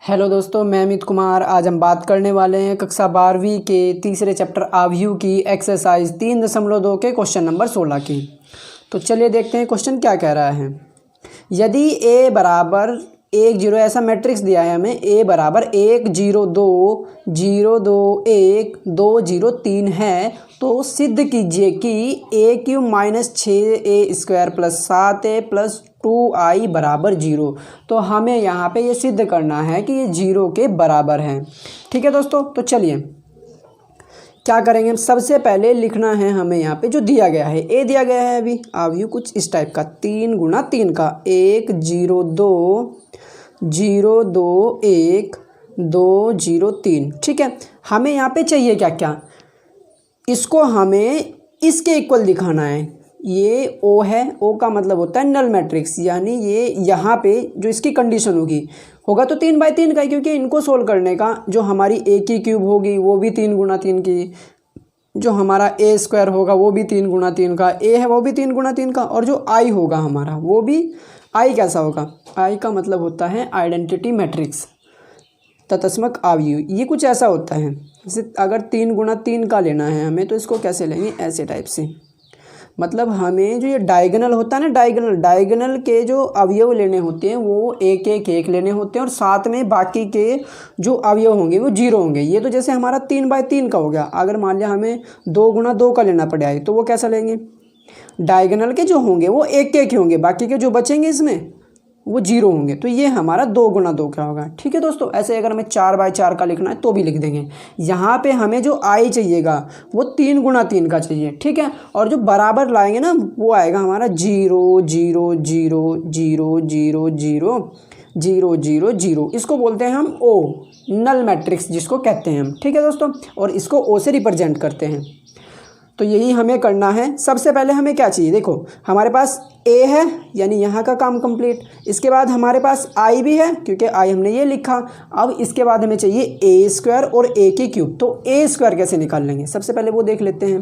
Hello दोस्तों, मैं अमित कुमार। आज हम बात करने वाले हैं कक्षा 12वीं के तीसरे चैप्टर आव्यूह की एक्सरसाइज 3.2 के क्वेश्चन नंबर 16 की। तो चलिए देखते हैं क्वेश्चन क्या कह रहा है। यदि a बराबर 1 0 ऐसा मैट्रिक्स दिया है हमें, a बराबर 1 0 2 0 2 1 2 0 3 है, तो सिद्ध कीजिए कि a³ minus 6a² plus 7a plus 2i बराबर 0। तो हमें यहाँ पे ये सिद्ध करना है कि ये 0 के बराबर है। ठीक है दोस्तों, तो चलिए क्या करेंगे हम। सबसे पहले लिखना है हमें यहाँ पे जो दिया गया है, a दिया गया है अभी आव्यूह कुछ इस टाइप का 3 गुणा 3 का 1 0 2 0 2 1 2 0 3। ठीक है, हमें यहाँ पे चाहिए क्या क्या, इसको हमें इसके इक्वल दिखाना है। ये O है, O का मतलब होता है नल मैट्रिक्स, यानी ये यहाँ पे जो इसकी कंडीशन होगा तो 3/3 का, क्योंकि इनको सोल्व करने का जो हमारी a³ होगी वो भी 3 गुणा 3 की, जो हमारा a² होगा वो भी 3 गुणा 3 का, a है वो भी 3 गुणा 3 का, और जो i होगा हमारा वो भी i कैसा होगा, i का मतलब होता है आइडेंटिटी मैट्रिक्स तत्समक आव्यूह। ये कुछ ऐसा होता है, जैसे अगर 3 गुणा 3 का लेना है हमें तो इसको कैसे लेंगे, ऐसे टाइप से। मतलब हमें जो ये डायगोनल होता है ना, डायगोनल के जो अवयव लेने होते हैं वो एक एक एक लेने होते हैं, और साथ में बाकी के जो अवयव होंगे वो 0 होंगे। ये तो जैसे हमारा 3/3 का हो गया। अगर मान लिया हमें 2 गुणा 2 का लेना पड़ा है तो वो कैसा लेंगे, डायगोनल के जो होंगे वो एक एक होंगे, बाकी के जो बचेंगे इसमें वो 0 होंगे। तो ये हमारा 2 गुणा 2 का होगा। ठीक है दोस्तों, ऐसे अगर हमें 4/4 का लिखना है तो भी लिख देंगे। यहाँ पे हमें जो i चाहिएगा वो 3 गुणा 3 का चाहिए। ठीक है, और जो बराबर लाएंगे ना वो आएगा हमारा 0 0 0 0 0 0 0 0 0। इसको बोलते हैं हम O, नल मैट्रिक्स जिसको कहते हैं हम। ठीक है दोस्तों, और इसको O से रिप्रेजेंट करते हैं। तो यही हमें करना है। सबसे पहले हमें क्या चाहिए, देखो हमारे पास a है, यानी यहाँ का काम कंप्लीट। इसके बाद हमारे पास i भी है, क्योंकि i हमने ये लिखा। अब इसके बाद हमें चाहिए a² और a³ तो a² कैसे निकाल लेंगे, सबसे पहले वो देख लेते हैं।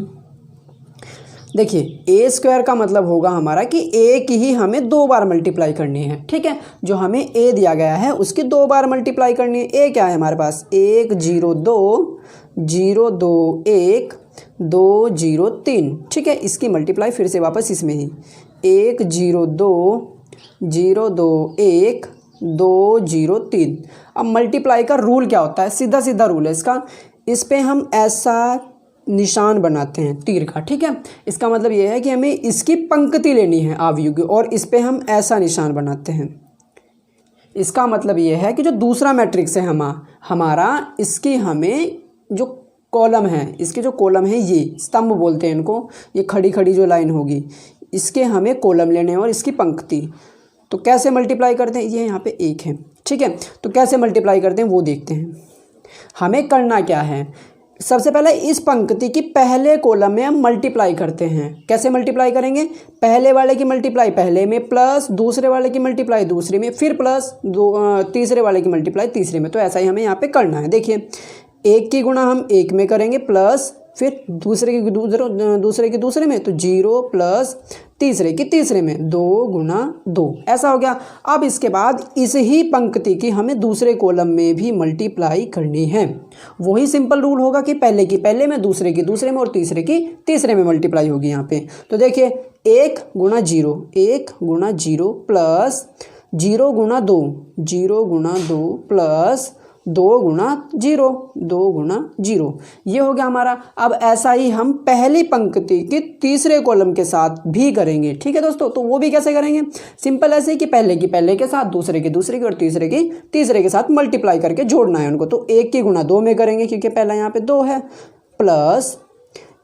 देखिए a² का मतलब होगा हमारा कि a की ही हमें 2 बार मल्टीप्लाई करनी है। ठीक है, जो हमें a दिया गया है उसकी 2 बार मल्टीप्लाई करनी है। a क्या है हमारे पास, 1 0 2 0 2 1 2 0 3। ठीक है, इसकी मल्टीप्लाई फिर से वापस इसमें ही 1 0 2 0 2 1 2 0 3। अब मल्टीप्लाई का रूल क्या होता है, सीधा सीधा रूल है इसका। इस पे हम ऐसा निशान बनाते हैं तीर का। ठीक है, इसका मतलब ये है कि हमें इसकी पंक्ति लेनी है आव्यूह की, और इस पे हम ऐसा निशान बनाते हैं। इसका मतलब ये है कि जो दूसरा मैट्रिक्स है हमारा, इसकी हमें जो कॉलम है, इसके जो कॉलम है ये स्तंभ बोलते हैं इनको, ये खड़ी खड़ी जो लाइन होगी इसके हमें कॉलम लेने हैं, और इसकी पंक्ति। तो कैसे मल्टीप्लाई करते हैं, ये यहाँ पे 1 है। ठीक है, तो कैसे मल्टीप्लाई करते हैं वो देखते हैं। हमें करना क्या है, सबसे पहले इस पंक्ति की पहले कॉलम में हम मल्टीप्लाई करते हैं। कैसे मल्टीप्लाई करेंगे, पहले वाले की मल्टीप्लाई पहले में, प्लस दूसरे वाले की मल्टीप्लाई दूसरे में, फिर प्लस तीसरे वाले की मल्टीप्लाई तीसरे में। तो ऐसा ही हमें यहाँ पे करना है। देखिए 1 की गुणा हम 1 में करेंगे, प्लस फिर दूसरे की दूसरे में, तो 0 प्लस तीसरे की तीसरे में 2 गुणा 2, ऐसा हो गया। अब इसके बाद इस ही पंक्ति की हमें दूसरे कॉलम में भी मल्टीप्लाई करनी है। वही सिंपल रूल होगा कि पहले की पहले में, दूसरे की दूसरे में, और तीसरे की तीसरे में मल्टीप्लाई होगी यहाँ पे। तो देखिए 1 गुणा 0 1 गुणा 0 प्लस 0 गुणा 2 0 गुणा 2 प्लस 2 गुणा 0 2 गुणा 0, ये हो गया हमारा। अब ऐसा ही हम पहली पंक्ति के तीसरे कॉलम के साथ भी करेंगे। ठीक है दोस्तों, तो वो भी कैसे करेंगे, सिंपल ऐसे कि पहले की पहले के साथ, दूसरे की और तीसरे की तीसरे के साथ मल्टीप्लाई करके जोड़ना है उनको। तो 1 की गुणा 2 में करेंगे, क्योंकि पहला यहाँ पे 2 है, प्लस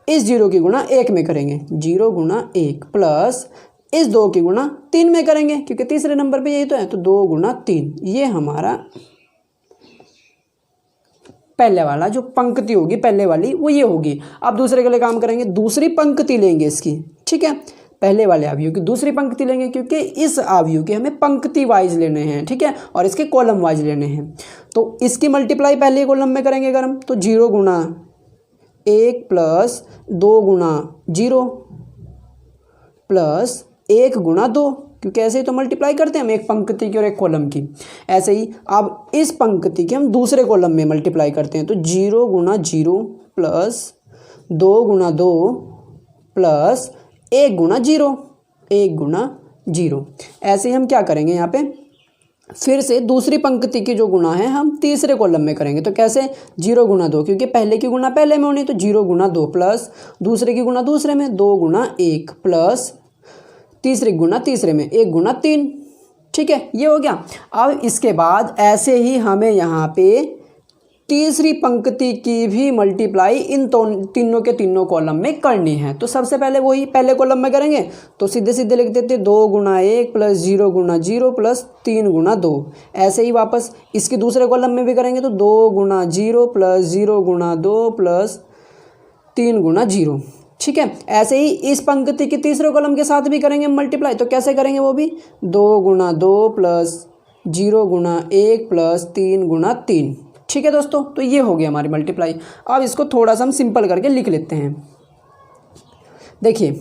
इस 0 की गुणा 1 में करेंगे 0 गुणा 1, प्लस इस 2 की गुणा 3 में करेंगे, क्योंकि तीसरे नंबर पे यही तो है। तो 2 गुणा 3, ये हमारा पहले वाला जो पंक्ति होगी पहले वाली वो ये होगी। अब दूसरे के लिए काम करेंगे, दूसरी पंक्ति लेंगे इसकी। ठीक है, पहले वाले आव्यूह की दूसरी पंक्ति लेंगे, क्योंकि इस आव्यूह के हमें पंक्ति वाइज लेने हैं। ठीक है, और इसके कॉलम वाइज लेने हैं। तो इसकी मल्टीप्लाई पहले कॉलम में करेंगे अगर हम, तो 0 गुणा 1 प्लस 2 गुणा 0 प्लस 1 गुणा 2, क्योंकि ऐसे ही तो मल्टीप्लाई करते हैं हम एक पंक्ति की और एक कॉलम की। ऐसे ही अब इस पंक्ति की हम दूसरे कॉलम में मल्टीप्लाई करते हैं, तो 0 गुणा 0 प्लस 2 गुणा 2 प्लस 1 गुणा 0, 1 गुणा 0। ऐसे ही हम क्या करेंगे यहाँ पे, फिर से दूसरी पंक्ति की जो गुणा है हम तीसरे कॉलम में करेंगे। तो कैसे, 0 गुणा 2, क्योंकि पहले की गुणा पहले में होनी, तो 0 गुणा 2 प्लस दूसरे की गुणा दूसरे में 2 गुणा 1 प्लस तीसरे की गुणा तीसरे में 1 गुणा 3। ठीक है, ये हो गया। अब इसके बाद ऐसे ही हमें यहाँ पे तीसरी पंक्ति की भी मल्टीप्लाई इन तीनों के तीनों कॉलम में करनी है। तो सबसे पहले वही पहले कॉलम में करेंगे, तो सीधे सीधे लिख देते 2 गुणा 1 प्लस 0 गुणा 0 प्लस 3 गुणा 2। ऐसे ही वापस इसके दूसरे कॉलम में भी करेंगे, तो 2 गुणा 0 प्लस 0 गुणा 2 प्लस 3 गुणा 0। ठीक है, ऐसे ही इस पंक्ति के तीसरे कॉलम के साथ भी करेंगे मल्टीप्लाई। तो कैसे करेंगे वो भी, 2 गुणा 2 प्लस 0 गुणा 1 प्लस 3 गुणा 3। ठीक है दोस्तों, तो ये हो गया हमारी मल्टीप्लाई। अब इसको थोड़ा सा हम सिंपल करके लिख लेते हैं। देखिए,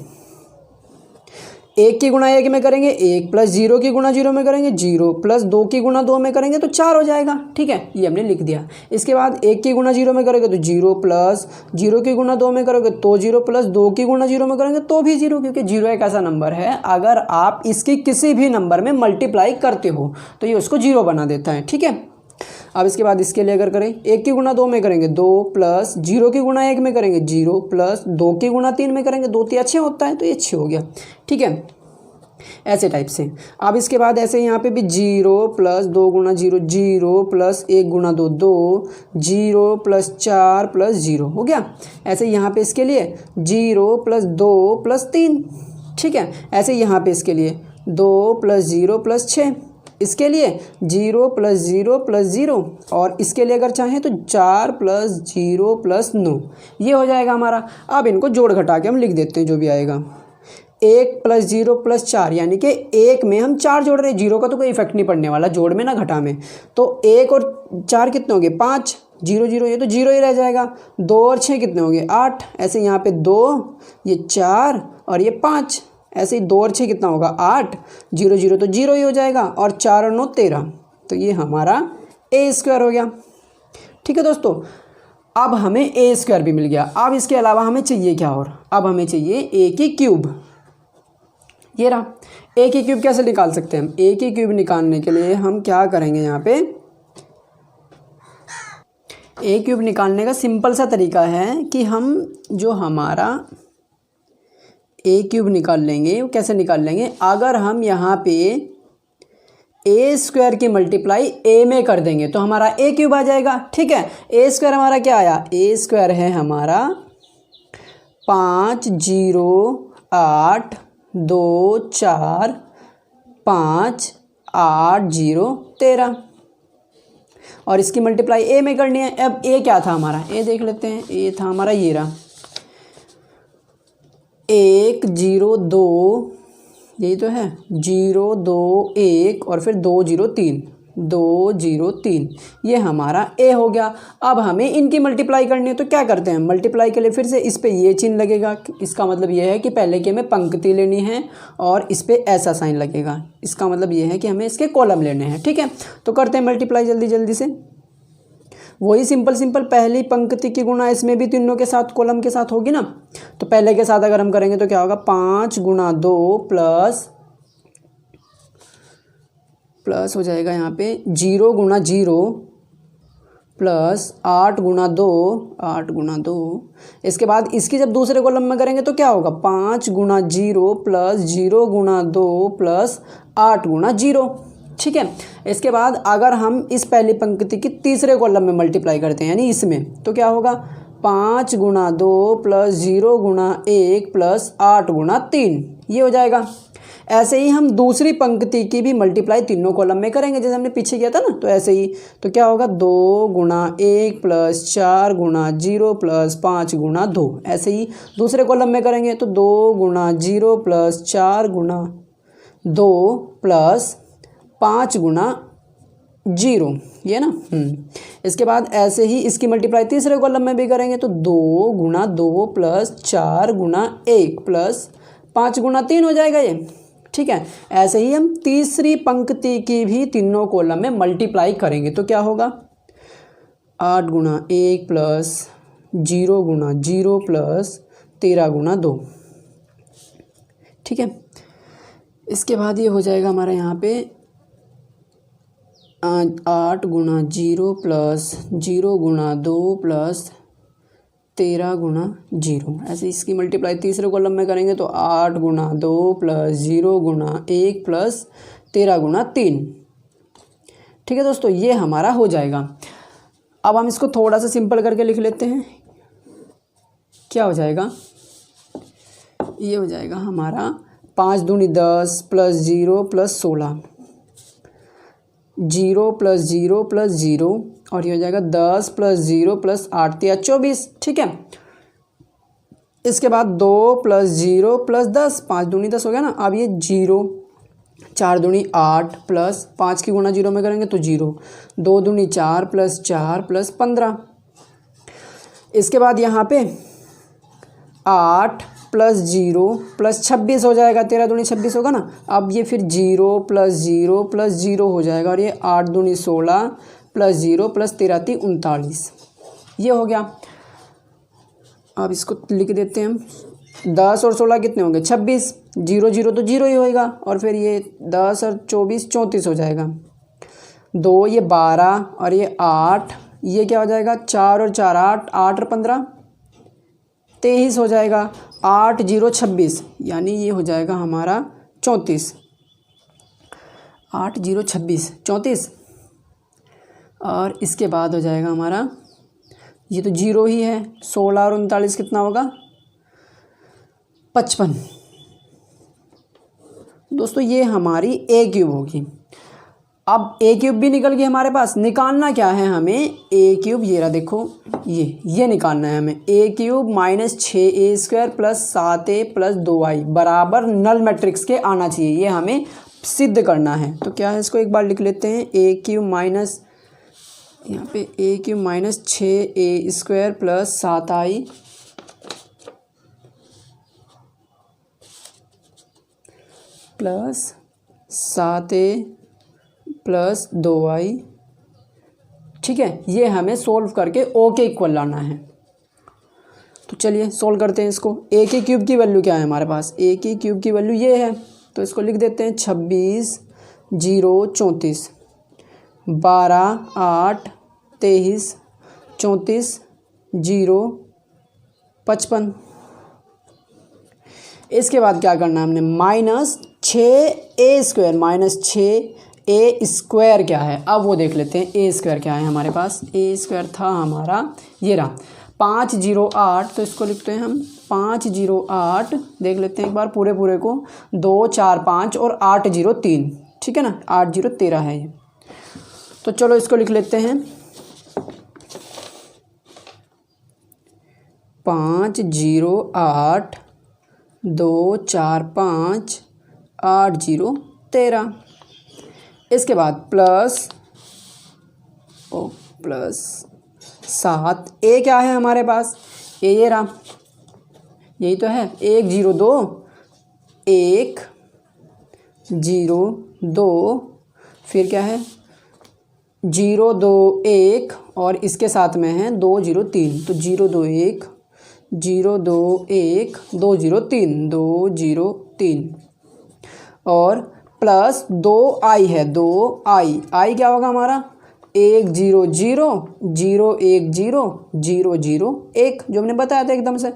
1 की गुणा 1 में करेंगे 1 प्लस 0 की गुणा 0 में करेंगे 0 प्लस 2 की गुणा 2 में करेंगे तो 4 हो जाएगा। ठीक है, ये हमने लिख दिया। इसके बाद 1 की गुणा 0 में करेंगे तो 0 प्लस 0 की गुणा 2 में करोगे तो 0 प्लस 2 की गुणा 0 में करेंगे तो भी 0, क्योंकि 0 एक ऐसा नंबर है अगर आप इसकी किसी भी नंबर में मल्टीप्लाई करते हो तो ये उसको 0 बना देता है। ठीक है, अब इसके बाद इसके लिए अगर करें 1 की गुणा 2 में करेंगे 2 प्लस 0 की गुणा 1 में करेंगे 0 प्लस 2 की गुणा 3 में करेंगे 2 3 6 होता है, तो ये 6 हो गया। ठीक है, ऐसे टाइप से। अब इसके बाद ऐसे यहाँ पे भी 0 प्लस 2 गुणा 0 0 प्लस 1 गुणा 2 2 0 प्लस 4 प्लस 0 हो गया। ऐसे यहाँ पे इसके लिए 0 प्लस 2 प्लस 3। ठीक है, ऐसे यहाँ पे इसके लिए 2 प्लस 0 प्लस 6, इसके लिए 0 प्लस 0 प्लस 0, और इसके लिए अगर चाहें तो 4 प्लस 0 प्लस 9, ये हो जाएगा हमारा। अब इनको जोड़ घटा के हम लिख देते हैं जो भी आएगा। 1 प्लस 0 प्लस 4, यानी कि 1 में हम 4 जोड़ रहे हैं, 0 का तो कोई इफेक्ट नहीं पड़ने वाला जोड़ में ना घटा में। तो 1 और 4 कितने हो गए 5, 0 0 ये तो 0 ही रह जाएगा। 2 और 6 कितने हो गए 8, ऐसे यहाँ पे 2 ये 4 और ये 5, ऐसे ही 2 और 6 कितना होगा 8, 0 0 तो 0 ही हो जाएगा, और 4 और 9 13, तो ये हमारा a स्क्वायर हो गया। ठीक है दोस्तों, अब हमें a स्क्वायर भी मिल गया। अब इसके अलावा हमें चाहिए क्या, और अब हमें चाहिए a की क्यूब। ये रहा a की क्यूब। कैसे निकाल सकते हैं हम a की क्यूब? निकालने के लिए हम क्या करेंगे, यहाँ पे a क्यूब निकालने का सिंपल सा तरीका है कि हम जो हमारा a क्यूब निकाल लेंगे, वो कैसे निकाल लेंगे, अगर हम यहाँ पे a स्क्वायर की मल्टीप्लाई a में कर देंगे तो हमारा a क्यूब आ जाएगा। ठीक है, a स्क्वायर हमारा क्या आया, a स्क्वायर है हमारा 5 0 8 2 4 5 8 0 13, और इसकी मल्टीप्लाई a में करनी है। अब a क्या था हमारा, a देख लेते हैं। a था हमारा ये रहा 1 0 2, यही तो है 0 2 1 और फिर 2 0 3 2 0 3, ये हमारा a हो गया। अब हमें इनकी मल्टीप्लाई करनी है, तो क्या करते हैं मल्टीप्लाई के लिए फिर से इस पे ये चिन्ह लगेगा। इसका मतलब ये है कि पहले की हमें पंक्ति लेनी है और इस पे ऐसा साइन लगेगा। इसका मतलब ये है कि हमें इसके कॉलम लेने हैं। ठीक है, तो करते हैं मल्टीप्लाई जल्दी जल्दी से। वही सिंपल पहली पंक्ति की गुणा इसमें भी तीनों के साथ कॉलम के साथ होगी ना। तो पहले के साथ अगर हम करेंगे तो क्या होगा, 5 गुणा 2 प्लस हो जाएगा यहाँ पे 0 गुणा 0 प्लस 8 गुणा 2। इसके बाद इसकी जब दूसरे कॉलम में करेंगे तो क्या होगा, 5 गुणा 0 प्लस 0 गुणा 2 प्लस 8 गुणा 0। ठीक है, इसके बाद अगर हम इस पहली पंक्ति की तीसरे कॉलम में मल्टीप्लाई करते हैं यानी इसमें, तो क्या होगा 5 गुणा 2 प्लस 0 गुणा 1 प्लस 8 गुणा 3, ये हो जाएगा। ऐसे ही हम दूसरी पंक्ति की भी मल्टीप्लाई तीनों कॉलम में करेंगे जैसे हमने पीछे किया था ना। तो ऐसे ही तो क्या होगा 2 गुणा 1 प्लस 4 गुणा 0 प्लस 5 गुणा 2। ऐसे ही दूसरे कॉलम में करेंगे तो 2 गुणा 0 प्लस 4 गुणा 2 प्लस 5 गुणा 0, ये ना। इसके बाद ऐसे ही इसकी मल्टीप्लाई तीसरे कॉलम में भी करेंगे तो 2 गुणा 2 प्लस 4 गुणा 1 प्लस 5 गुणा 3 हो जाएगा ये। ठीक है। ऐसे ही हम तीसरी पंक्ति की भी तीनों कॉलम में मल्टीप्लाई करेंगे तो क्या होगा, 8 गुणा 1 प्लस 0 गुणा 0 प्लस 13 गुणा 2, ठीक है। इसके बाद ये हो जाएगा हमारा यहाँ पे 8 गुणा 0 प्लस 0 गुणा 2 प्लस 13 गुणा 0। ऐसे इसकी मल्टीप्लाई तीसरे कॉलम में करेंगे तो 8 गुणा 2 प्लस 0 गुणा 1 प्लस 13 गुणा 3, ठीक है दोस्तों, ये हमारा हो जाएगा। अब हम इसको थोड़ा सा सिंपल करके लिख लेते हैं। क्या हो जाएगा, ये हो जाएगा हमारा 5 दूनी 10 प्लस 0 प्लस 16, 0 प्लस 0 प्लस 0, और ये हो जाएगा 10 प्लस 0 प्लस 8 या 24, ठीक है। इसके बाद 2 प्लस 0 प्लस 10, 5 दूनी 10 हो गया ना। अब ये 0, 4 दूनी 8 प्लस 5 की गुणा 0 में करेंगे तो 0, 2 दूनी 4 प्लस 4 प्लस 15। इसके बाद यहाँ पे 8 प्लस 0 प्लस 26 हो जाएगा, 13 दूनी 26 होगा ना। अब ये फिर 0 प्लस 0 प्लस 0 हो जाएगा, और ये 8 दूनी 16 प्लस 0 प्लस 13 × 39, ये हो गया। अब इसको लिख देते हैं हम, 10 और 16 कितने होंगे, 26, 0 0 तो 0 ही होएगा, और फिर ये 10 और 24 34 हो जाएगा, 2 ये 12 और ये 8, ये क्या हो जाएगा, 4 और 4 8, 8 और 15 23 हो जाएगा, 8 0 26, यानी ये हो जाएगा हमारा 34, 8 0 26 34। और इसके बाद हो जाएगा हमारा, ये तो 0 ही है, 16 और 39 कितना होगा, 55। दोस्तों ये हमारी ए क्यूब होगी। अब ए क्यूब भी निकल गई हमारे पास। निकालना क्या है हमें, ए क्यूब, ये रहा देखो, ये निकालना है हमें। A cube minus 6a² plus 7a plus 2i बराबर नल मैट्रिक्स के आना चाहिए, ये हमें सिद्ध करना है। तो क्या है, इसको एक बार लिख लेते हैं, ए क्यूब माइनस, यहाँ पे a cube minus 6a² plus 7i plus 7a plus 2i, ठीक है। ये हमें सोल्व करके ओ के इक्वल लाना है। तो चलिए सोल्व करते हैं इसको। ए के क्यूब की वैल्यू क्या है हमारे पास, ए की क्यूब की वैल्यू ये है, तो इसको लिख देते हैं 26 0 34, 12 8 23 34 0 55। इसके बाद क्या करना है हमने, माइनस 6a², माइनस 6a² क्या है, अब वो देख लेते हैं। a² क्या है हमारे पास, a² था हमारा, ये रहा 508, तो इसको लिखते हैं हम 508, देख लेते हैं एक बार पूरे को, 2 4 5 और 8 0 3, ठीक है ना, 8 0 13 है ये। तो चलो इसको लिख लेते हैं, 508 2 4 5 8 0 13। इसके बाद प्लस 7, ए क्या है हमारे पास, ए ये रहा, यही तो है, 1 0 2 1 0 2, फिर क्या है 0 2 1, और इसके साथ में है 2 0 3, तो 0 2 1 0 2 1 2 0 3 2 0 3, और प्लस 2i है, 2i, आई क्या होगा हमारा 1 0 0 0 1 0 0 0 1, जो हमने बताया था एकदम से,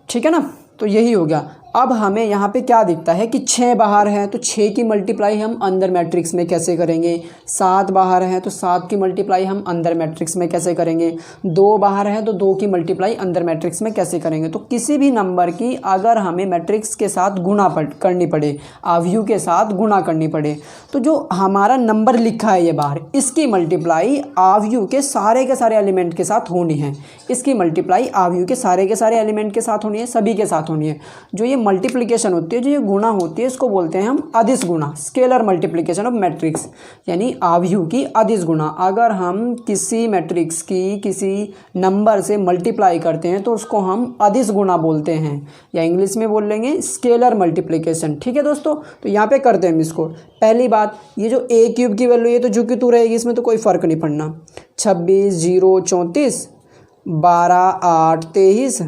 ठीक है ना। तो यही हो गया। अब हमें यहाँ पे क्या दिखता है कि 6 बाहर है, तो 6 की मल्टीप्लाई हम अंदर मैट्रिक्स में कैसे करेंगे, 7 बाहर है तो 7 की मल्टीप्लाई हम अंदर मैट्रिक्स में कैसे करेंगे, 2 बाहर है तो 2 की मल्टीप्लाई अंदर मैट्रिक्स में कैसे करेंगे। तो किसी भी नंबर की अगर हमें मैट्रिक्स के साथ गुणा करनी पड़े, अवयव के साथ गुणा करनी पड़े, तो जो हमारा नंबर लिखा है ये बाहर, इसकी मल्टीप्लाई अवयव के सारे एलिमेंट के साथ होनी है, इसकी मल्टीप्लाई अवयव के सारे एलिमेंट के साथ होनी है, सभी के साथ होनी है। जो ये मल्टीप्लिकेशन होती है, जो ये गुणा होती है, इसको बोलते हैं हम अदिश गुणा, स्केलर मल्टीप्लिकेशन ऑफ मैट्रिक्स, यानी आव्यूह की अदिश गुणा। अगर हम किसी मैट्रिक्स की किसी नंबर से मल्टीप्लाई करते हैं तो उसको हम अदिश गुणा बोलते हैं, या इंग्लिश में बोल लेंगे स्केलर मल्टीप्लिकेशन। ठीक है दोस्तों, तो यहाँ पे करते हैं हम इसको। पहली बात, ये जो ए क्यूब की वैल्यू ये तो जो कि तू रहेगी, इसमें तो कोई फ़र्क नहीं पड़ना। 26 0 34, 12 8 23,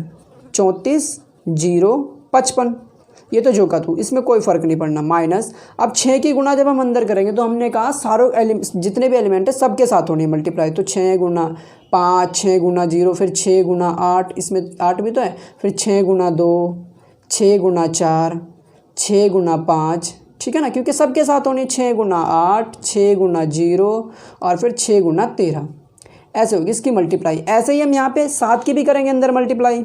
34 0 55, ये तो जो का तू, इसमें कोई फ़र्क नहीं पड़ना। माइनस, अब 6 की गुणा जब हम अंदर करेंगे तो हमने कहा सारों जितने भी एलिमेंट है सबके साथ होनी है मल्टीप्लाई, तो 6 गुना 5, 6 गुना 0, फिर 6 गुना 8, इसमें 8 भी तो है, फिर 6 गुना 2, 6 गुना 4, 6 गुना 5, ठीक है ना, क्योंकि सबके साथ होनी। 6 गुना 8, 6 गुना 0 और फिर 6 गुना 13, ऐसे होगी इसकी मल्टीप्लाई। ऐसे ही हम यहाँ पे 7 की भी करेंगे अंदर मल्टीप्लाई,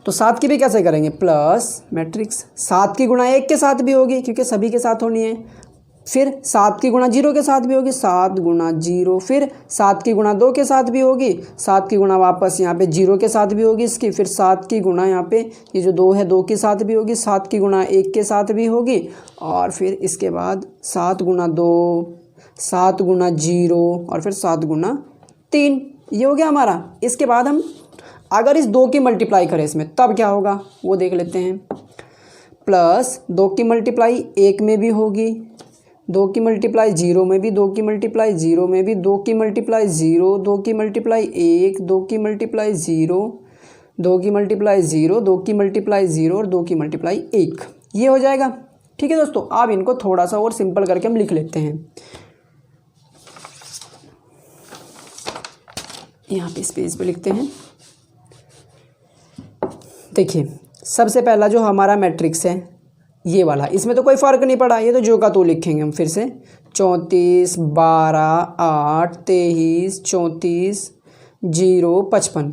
तो 7 की भी कैसे करेंगे, प्लस मैट्रिक्स 7 की गुणा 1 के साथ भी होगी क्योंकि सभी के साथ होनी है, फिर 7 की गुणा 0 के साथ भी होगी, 7 गुना 0, फिर 7 की गुणा 2 के साथ भी होगी, 7 की गुणा वापस यहाँ पे 0 के साथ भी होगी इसकी, फिर 7 की गुणा यहाँ पे ये जो 2 है 2 के साथ भी होगी, 7 की गुणा 1 के साथ भी होगी, और फिर इसके बाद 7 गुना 2, 7 गुना 0 और फिर 7 गुना 3, ये हो गया हमारा। इसके बाद हम अगर इस 2 की मल्टीप्लाई करें इसमें तब क्या होगा वो देख लेते हैं। प्लस 2 की मल्टीप्लाई 1 में भी होगी, 2 की मल्टीप्लाई 0 में भी, 2 की मल्टीप्लाई 0 में भी, 2 की मल्टीप्लाई 0, 2 की मल्टीप्लाई 1, 2 की मल्टीप्लाई 0, 2 की मल्टीप्लाई 0, 2 की मल्टीप्लाई 0 और 2 की मल्टीप्लाई 1, ये हो जाएगा। ठीक है दोस्तों, अब इनको थोड़ा सा और सिंपल करके हम लिख लेते हैं। यहाँ पे इस पेज पे लिखते हैं। देखिए, सबसे पहला जो हमारा मैट्रिक्स है ये वाला, इसमें तो कोई फ़र्क नहीं पड़ा, ये तो जो का तो लिखेंगे हम फिर से। 34 12 8 23 34 0 55,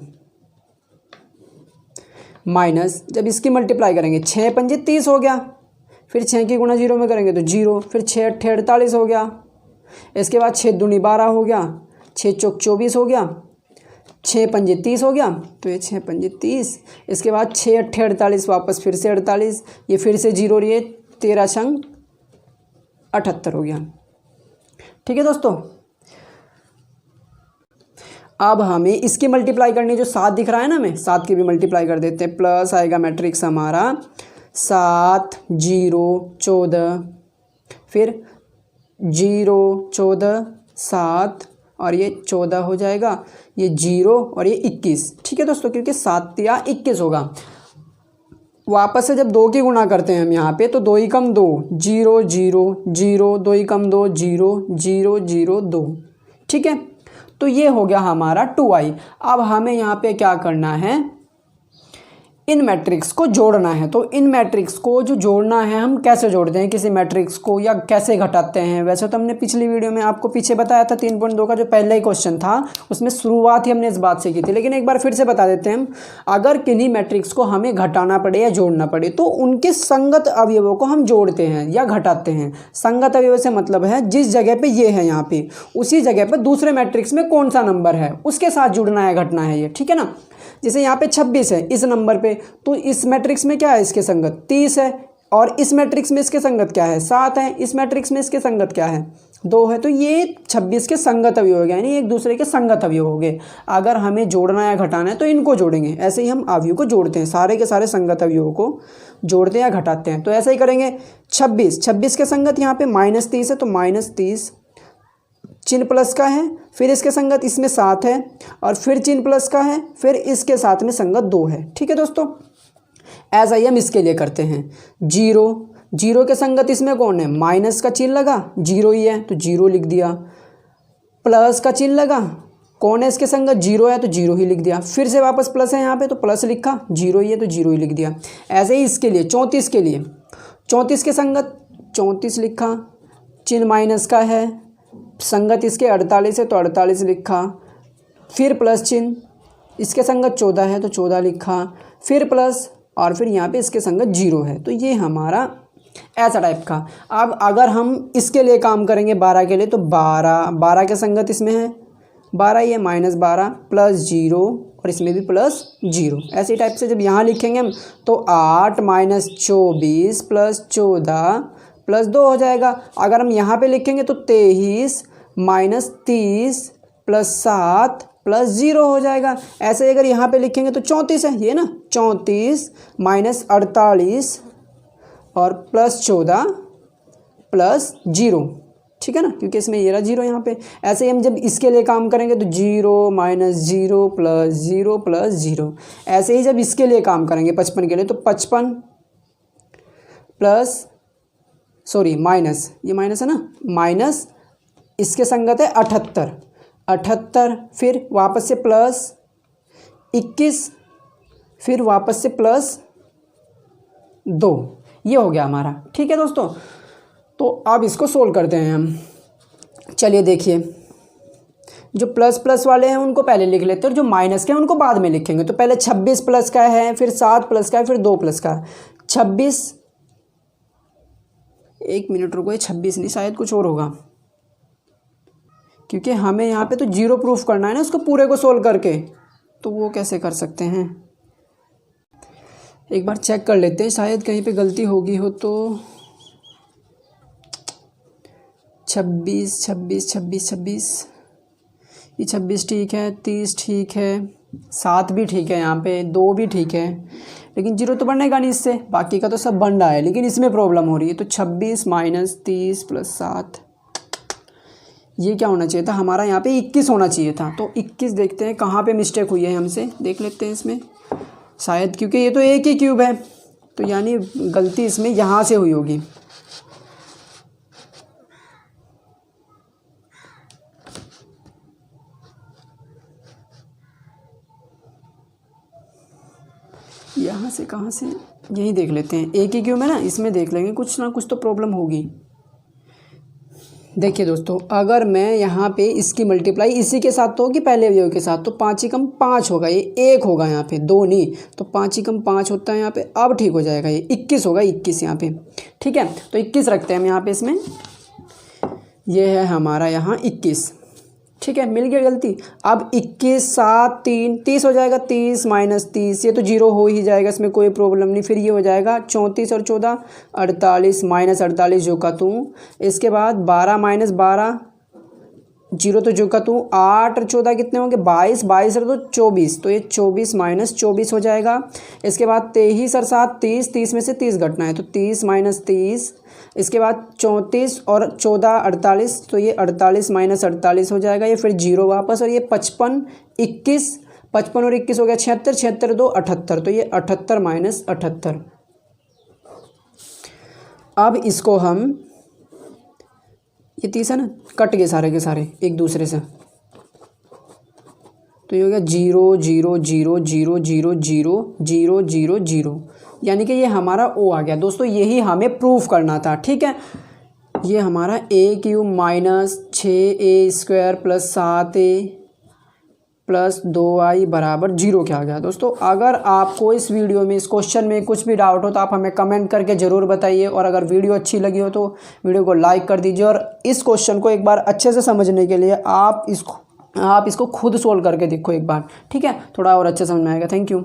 माइनस जब इसकी मल्टीप्लाई करेंगे 6 पंजे 30 हो गया, फिर 6 की गुणा 0 में करेंगे तो 0, फिर 6 अट्ठे 48 हो गया, इसके बाद 6 दूनी 12 हो गया, 6 चौक 24 हो गया, 6 पंजे 30 हो गया, तो ये 6 पंजे 30, इसके बाद 6 अट्ठे 48, वापस फिर से 48, ये फिर से 0 और ये 13 छंग 78 हो गया। ठीक है दोस्तों, अब हमें इसकी मल्टीप्लाई करनी, जो 7 दिख रहा है ना, हमें 7 की भी मल्टीप्लाई कर देते हैं। प्लस आएगा मैट्रिक्स हमारा 7 0 14, फिर 0 14 7 और ये 14 हो जाएगा, ये 0 और ये 21। ठीक है दोस्तों, क्योंकि 7 या 21 होगा। वापस से जब 2 की गुणा करते हैं हम यहाँ पे, तो 2 ही कम 2 0 0 0, 2 ही कम 2 0 0 0 2। ठीक है, तो ये हो गया हमारा 2i। अब हमें यहाँ पे क्या करना है, इन मैट्रिक्स को जोड़ना है। तो इन मैट्रिक्स को जो जोड़ना है, हम कैसे जोड़ते हैं किसी मैट्रिक्स को, या कैसे घटाते हैं। वैसे तो हमने पिछली वीडियो में आपको पीछे बताया था 3.2 का जो पहला ही क्वेश्चन था, उसमें शुरुआत ही हमने इस बात से की थी, लेकिन एक बार फिर से बता देते हैं हम। अगर किन्हीं मैट्रिक्स को हमें घटाना पड़े या जोड़ना पड़े तो उनके संगत अवयवों को हम जोड़ते हैं या घटाते हैं। संगत अवयव से मतलब है जिस जगह पर ये है यहाँ पे, उसी जगह पर दूसरे मैट्रिक्स में कौन सा नंबर है उसके साथ जुड़ना है, घटना है ये। ठीक है ना, जैसे यहाँ पे 26 है इस नंबर पे, तो इस मैट्रिक्स में क्या है इसके संगत 30 है, और इस मैट्रिक्स में इसके संगत क्या है 7 है, इस मैट्रिक्स में इसके संगत क्या है 2 है। तो ये 26 के संगत अवयव हो गए, यानी एक दूसरे के संगत अवयव हो गए। अगर हमें जोड़ना या घटाना है तो इनको जोड़ेंगे। ऐसे ही हम अवयव को जोड़ते हैं, सारे के सारे संगत अवयवों को जोड़ते हैं या घटाते हैं। तो ऐसा ही करेंगे। 26 के संगत यहाँ पे -30 है, तो -30 चिन्ह प्लस का है, फिर इसके संगत इसमें 7 है, और फिर चिन्ह प्लस का है, फिर इसके साथ में संगत 2 है। ठीक है दोस्तों, ऐसा ही हम इसके लिए करते हैं। 0 के संगत इसमें कौन है, माइनस का चिन्ह लगा, 0 ही है तो 0 लिख दिया। प्लस का चिन्ह लगा, कौन है इसके संगत 0 है तो 0 ही लिख दिया। फिर से वापस प्लस है यहाँ पे तो प्लस लिखा, 0 ही है तो 0 ही लिख दिया। ऐसे ही इसके लिए 34 के लिए, 34 के संगत 34 लिखा, चिन्ह माइनस का है, संगत इसके 48 है तो 48 लिखा, फिर प्लस चिन्ह, इसके संगत 14 है तो 14 लिखा, फिर प्लस, और फिर यहाँ पे इसके संगत 0 है। तो ये हमारा ऐसा टाइप का। अब अगर हम इसके लिए काम करेंगे 12 के लिए, तो 12 के संगत इसमें है 12 ही है, -12 प्लस 0 और इसमें भी प्लस 0। ऐसे टाइप से जब यहाँ लिखेंगे हम तो 8 माइनस 24 प्लस 14 प्लस 2 हो जाएगा। अगर हम यहाँ पे लिखेंगे तो 23 माइनस 30 प्लस 7 प्लस 0 हो जाएगा। ऐसे अगर यहाँ पे लिखेंगे तो 34 है ये ना, 34 माइनस 48 और प्लस 14 प्लस 0, ठीक है ना, क्योंकि इसमें ये रहा 0 यहाँ पे। ऐसे ही हम जब इसके लिए काम करेंगे तो 0 माइनस 0 प्लस 0 प्लस 0। ऐसे ही जब इसके लिए काम करेंगे 55 के लिए तो 55 प्लस माइनस, ये माइनस है ना, माइनस इसके संगत है 78, फिर वापस से प्लस 21, फिर वापस से प्लस 2। ये हो गया हमारा, ठीक है दोस्तों। तो अब इसको सोल्व करते हैं हम। चलिए देखिए, जो प्लस प्लस वाले हैं उनको पहले लिख लेते हैं और जो माइनस के हैं उनको बाद में लिखेंगे। तो पहले 26 प्लस का है, फिर 7 प्लस का है, फिर 2 प्लस का है। 26, एक मिनट रुको, 26 नहीं, शायद कुछ और होगा, क्योंकि हमें यहाँ पे तो 0 प्रूफ करना है ना उसको पूरे को सोल्व करके। तो वो कैसे कर सकते हैं, एक बार चेक कर लेते हैं, शायद कहीं पे गलती होगी हो तो। 26 26 26 26, ये 26 ठीक है, 30 ठीक है, 7 भी ठीक है, यहाँ पे 2 भी ठीक है, लेकिन 0 तो बनेगा नहीं इससे, बाकी का तो सब बन रहा है, लेकिन इसमें प्रॉब्लम हो रही है। तो 26 माइनस 30 प्लस 7, ये क्या होना चाहिए था हमारा, यहाँ पे 21 होना चाहिए था। तो 21 देखते हैं कहाँ पे मिस्टेक हुई है हमसे, देख लेते हैं इसमें। शायद क्योंकि ये तो एक ही क्यूब है, तो यानी गलती इसमें यहाँ से हुई होगी। यहाँ से कहाँ से, यही देख लेते हैं, एक ही क्यूब है ना, इसमें देख लेंगे, कुछ ना कुछ तो प्रॉब्लम होगी। देखिए दोस्तों, अगर मैं यहाँ पे इसकी मल्टीप्लाई इसी के साथ तो होगी पहले अवयव के साथ, तो 5 ही कम 5 होगा, ये 1 होगा यहाँ पे, 2 नहीं, तो 5 ही कम 5 होता है यहाँ पे। अब ठीक हो जाएगा, ये 21 होगा, 21 यहाँ पे, ठीक है। तो 21 रखते हैं हम यहाँ पे, इसमें ये है हमारा यहाँ 21, ठीक है, मिल गया गलती। अब 21 7 3 30 हो जाएगा, 30 माइनस 30, ये तो 0 हो ही जाएगा, इसमें कोई प्रॉब्लम नहीं। फिर ये हो जाएगा 34 और 14 48 माइनस 48 जो का तू, इसके बाद 12 माइनस 12 0 तो जो का तू, 8 और 14 कितने होंगे, 22 22 और तो 24, तो ये 24 माइनस 24 हो जाएगा। इसके बाद 23 और 7 30, 30 में से 30 घटना है, तो 30 माइनस 30, इसके बाद 34 और 14 48, तो ये 48 माइनस 48 हो जाएगा, ये फिर 0 वापस, और ये 55 21, 55 और 21 हो गया 76, 76 2 78, तो ये 78 माइनस 78। अब इसको हम, ये 30 है ना, कट गए सारे के सारे एक दूसरे से, तो ये हो गया 0 0 0 0 0 0 0 0 0, यानी कि ये हमारा O आ गया। दोस्तों यही हमें प्रूफ करना था, ठीक है। ये हमारा a cube minus 6a square plus 7a plus 2i बराबर 0 क्या आ गया। दोस्तों अगर आपको इस वीडियो में, इस क्वेश्चन में कुछ भी डाउट हो तो आप हमें कमेंट करके ज़रूर बताइए, और अगर वीडियो अच्छी लगी हो तो वीडियो को लाइक कर दीजिए। और इस क्वेश्चन को एक बार अच्छे से समझने के लिए आप इसको खुद सोल्व करके देखो एक बार, ठीक है, थोड़ा और अच्छे समझ में आएगा। Thank you.